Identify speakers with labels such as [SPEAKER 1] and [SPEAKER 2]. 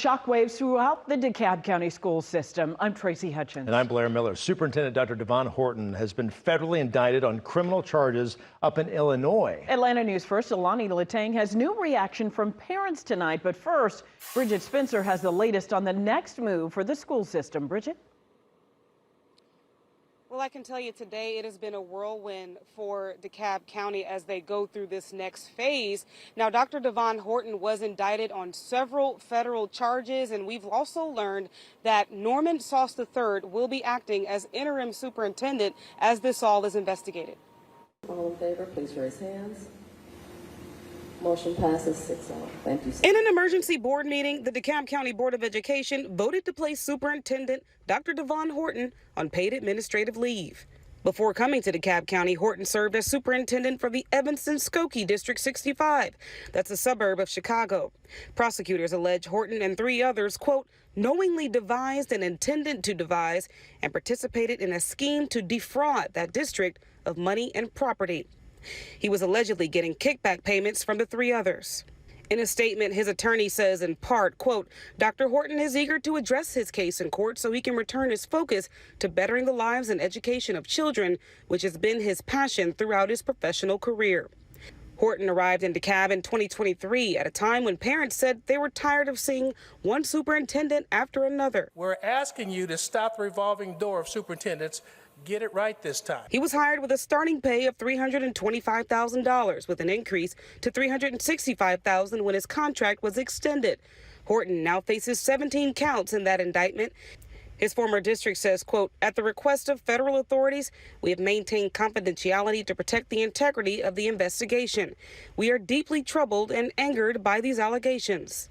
[SPEAKER 1] Shockwaves throughout the DeKalb County school system. I'm Tracy Hutchins.
[SPEAKER 2] And I'm Blair Miller. Superintendent Dr. Devon Horton has been federally indicted on criminal charges up in Illinois.
[SPEAKER 1] Atlanta News First, Alani Latang has new reaction from parents tonight. But first, Bridget Spencer has the latest on the next move for the school system. Bridget?
[SPEAKER 3] Well, I can tell you today it has been a whirlwind for DeKalb County as they go through this next phase. Now, Dr. Devon Horton was indicted on several federal charges, and we've also learned that Norman Sauce III will be acting as interim superintendent as this all is investigated.
[SPEAKER 4] All in favor, please raise hands. Motion passes 6-0. Thank you, sir.
[SPEAKER 3] In an emergency board meeting, the DeKalb County Board of Education voted to place Superintendent Dr. Devon Horton on paid administrative leave. Before coming to DeKalb County, Horton served as superintendent for the Evanston-Skokie District 65. That's a suburb of Chicago. Prosecutors allege Horton and 3 others, quote, knowingly devised and intended to devise and participated in a scheme to defraud that district of money and property. He was allegedly getting kickback payments from the 3 others. In a statement, his attorney says in part, quote, Dr. Horton is eager to address his case in court so he can return his focus to bettering the lives and education of children, which has been his passion throughout his professional career. Horton arrived in DeKalb in 2023 at a time when parents said they were tired of seeing one superintendent after another.
[SPEAKER 5] We're asking you to stop the revolving door of superintendents. Get it right this time.
[SPEAKER 3] He was hired with a starting pay of $325,000 with an increase to $365,000 when his contract was extended. Horton now faces 17 counts in that indictment. His former district says, quote, at the request of federal authorities, we have maintained confidentiality to protect the integrity of the investigation. We are deeply troubled and angered by these allegations.